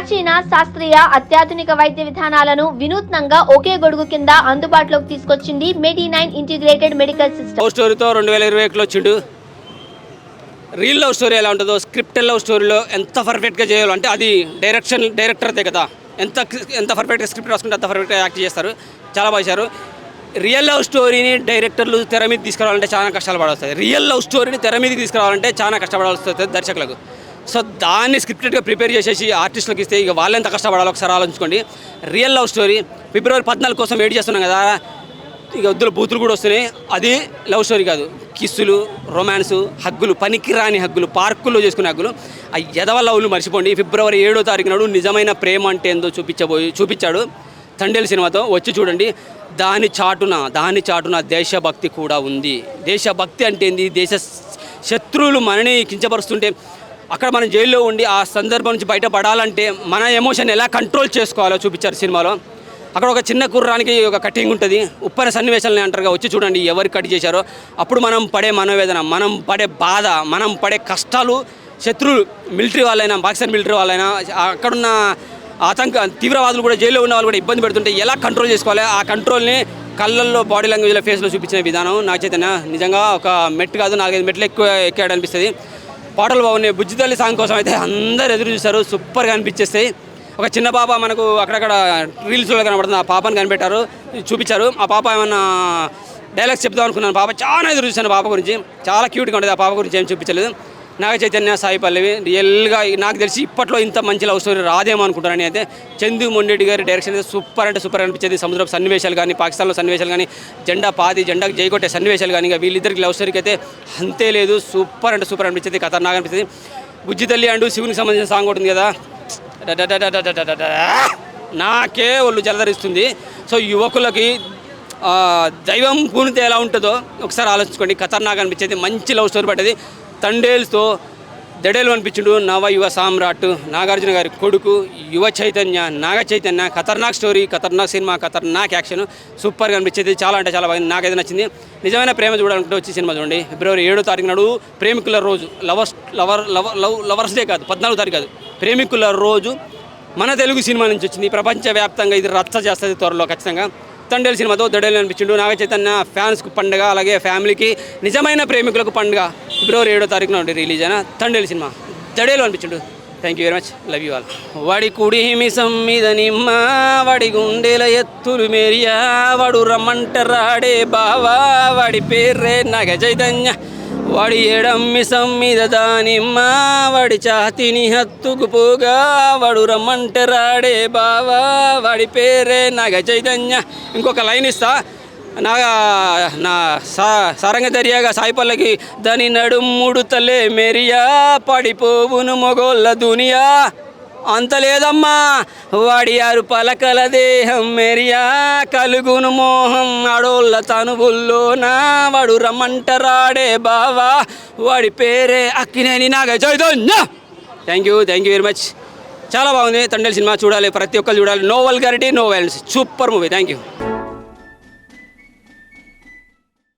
ప్రాచీన శాస్త్రీయ అత్యాధునిక వైద్య విధానాలను వినూత్నంగా ఒకే గొడుగు కింద అందుబాటులోకి తీసుకొచ్చింది మెడి9 ఇంటిగ్రేటెడ్ మెడికల్ సిస్టమ్. లవ్ స్టోరీతో 2021లో వచ్చిండు. రియల్ లవ్ స్టోరీ ఎలా ఉంటుందో స్క్రిప్టెడ్ లవ్ స్టోరీలో ఎంత పర్ఫెక్ట్గా చేయాలో అంటే అది డైరెక్టర్దే కదా. ఎంత పర్ఫెక్ట్గా స్క్రిప్ట్ రాసుకుంటే అంత పర్ఫెక్ట్గా యాక్ట్ చేస్తారు. చాలా బాగా చేశారు. రియల్ లవ్ స్టోరీని డైరెక్టర్లు తెర మీద తీసుకురావాలంటే చాలా కష్టాలు పడాల్సి. రియల్ లవ్ స్టోరీని తెర మీదకి తీసుకురావాలంటే చాలా కష్టపడాల్సి వస్తుంది దర్శకులకు. సో దాన్ని స్క్రిప్టెడ్గా ప్రిపేర్ చేసేసి ఆర్టిస్టులకు ఇస్తే ఇక వాళ్ళు ఎంత కష్టపడాలో ఒకసారి ఆలోచించుకోండి. రియల్ లవ్ స్టోరీ ఫిబ్రవరి 14 కోసం వెయిట్ చేస్తున్నాం కదా. ఇక వద్దుల బూతులు కూడా వస్తున్నాయి. అది లవ్ స్టోరీ కాదు, కిస్సులు, రొమాన్సు, హగ్గులు, పనికిరాని హగ్గులు, పార్కుల్లో చేసుకునే హగ్గులు. ఆ ఎదవ లవ్లు మర్చిపోండి. ఫిబ్రవరి 7వ తారీఖు నాడు నిజమైన ప్రేమ అంటే ఏందో చూపించాడు తండేల్ సినిమాతో. వచ్చి చూడండి. దాని చాటున దేశభక్తి కూడా ఉంది. దేశభక్తి అంటే ఏంది? దేశ శత్రువులు మనని కించపరుస్తుంటే అక్కడ మనం జైల్లో ఉండి ఆ సందర్భం నుంచి బయటపడాలంటే మన ఎమోషన్ ఎలా కంట్రోల్ చేసుకోవాలో చూపించారు సినిమాలో. అక్కడ ఒక చిన్న కుర్రానికి ఒక కటింగ్ ఉంటుంది. ఉప్పన సన్నివేశాలని అంటారుగా. వచ్చి చూడండి ఎవరు కట్ చేశారో. అప్పుడు మనం పడే మనోవేదన, మనం పడే బాధ, మనం పడే కష్టాలు, శత్రువులు మిలిటరీ వాళ్ళైనా, పాకిస్తాన్ మిలిటరీ వాళ్ళైనా, అక్కడున్న తీవ్రవాదులు కూడా, జైల్లో ఉన్న వాళ్ళు కూడా ఇబ్బంది పెడుతుంటే ఎలా కంట్రోల్ చేసుకోవాలి, ఆ కంట్రోల్ని కళ్ళల్లో, బాడీ లాంగ్వేజ్లో, ఫేస్లో చూపించిన విధానం నాకు చైతన్య నిజంగా ఒక మెట్టు కాదు 4-5 మెట్లు ఎక్కాడు అనిపిస్తుంది. పాటలు బాగున్నాయి. బుజ్జి తల్లి సాంగ్ కోసం అయితే అందరు ఎదురు చూశారు. సూపర్గా అనిపించేస్తాయి. ఒక చిన్న పాప మనకు అక్కడక్కడ రీల్స్లో కనబడుతుంది. ఆ పాపని చూపించారు. ఆ పాప ఏమన్నా డైలాగ్స్ చెప్దాం అనుకున్నాను. పాప చాలా ఎదురు చూశాను. పాప గురించి చాలా క్యూట్గా ఉంటుంది. ఆ పాప గురించి ఏం చూపించలేదు. నాగ చైతన్య, సాయి పల్లవి రియల్గా నాకు తెలిసి ఇప్పట్లో ఇంత మంచి లవ్ స్టోరీ రాదేమో అనుకుంటానని. అయితే చందు మొండెడ్డి గారి డైరెక్షన్ అయితే సూపర్ అంటే సూపర్ అనిపించేది. సముద్రపు సన్నివేశాలు కానీ, పాకిస్తాన్లో సన్నివేశాలు కానీ, జెండాకు జైకొట్టే సన్నివేశాలు కానీ, వీళ్ళిద్దరికి లవ్ స్టోరీకి అయితే అంతే లేదు. సూపర్ అంటే సూపర్ అనిపించేది. ఖతర్నాక్ అనిపించింది. బుజ్జి తల్లి అంటూ శివునికి సంబంధించిన సాంగ్ ఉంటుంది కదా, నాకే ఒళ్ళు జలధరిస్తుంది. సో యువకులకి దైవం పూనితే ఎలా ఉంటుందో ఒకసారి ఆలోచించుకోండి. ఖతర్నాక్ అనిపించేది. మంచి లవ్ స్టోరీ పడ్డది. తండేల్స్తో దడేలు అనిపించుడు నవ యువ సామ్రాట్, నాగార్జున గారి కొడుకు, యువ చైతన్య, నాగ చైతన్య. ఖతర్నాక్ స్టోరీ, ఖతర్నాక్ సినిమా, ఖతర్నాక్ యాక్షన్ సూపర్గా అనిపించేది. చాలా అంటే చాలా బాగా నాకైతే నచ్చింది. నిజమైన ప్రేమ చూడాలనుకుంటే వచ్చి సినిమా చూడండి. ఫిబ్రవరి 7వ తారీఖు నాడు ప్రేమికుల రోజు, లవర్స్ డే కాదు, 14వ తారీఖు కాదు, ప్రేమికుల రోజు మన తెలుగు సినిమా నుంచి వచ్చింది. ప్రపంచవ్యాప్తంగా ఇది రచ్చ చేస్తుంది త్వరలో ఖచ్చితంగా. తండేల్ సినిమాతో దడేలు అనిపించిండు. నాగ చైతన్య ఫ్యాన్స్కు పండుగ, అలాగే ఫ్యామిలీకి, నిజమైన ప్రేమికులకు పండుగ. ఫిబ్రవరి 7వ తారీఖున ఉండి రిలీజ్ అయిన తండేల్ సినిమా దడేలు అనిపించిండు. Thank you very much. Love you all. వాడి కుడి మిసం మీద నిమ్మ, వాడి గుండెల ఎత్తులు మేరియా, వాడు రమ్మంటరాడే బావా, వాడి పేర్రే నాగ చైతన్య. వాడి ఎడమ్మిసం మీద దానిమ్మ, వాడి ఛాతిని హత్తుకుపోగా, వాడు రమ్మంటరాడే బావా, వాడి పేరే నాగ చైతన్య. ఇంకొక లైన్ ఇస్తా. నా సారంగ దర్యాగా సాయి పల్లకి, దాని నడుముడు తలే మెరియా, పడిపోవును మొగోళ్ళ దునియా. అంత లేదమ్మా, వాడి 6 పలకల దేహం మెరియా, కలుగును మోహం ఆడోళ్ళ తనువుల్లోనా, వాడు రమ్మంటరాడే బావా, వాడి పేరే Akkineni Naga Chaitanya. Thank you very much. చాలా బాగుంది తండేల్ సినిమా. చూడాలి, ప్రతి ఒక్కరు చూడాలి. No vulgarity, no violence. Super movie. Thank you.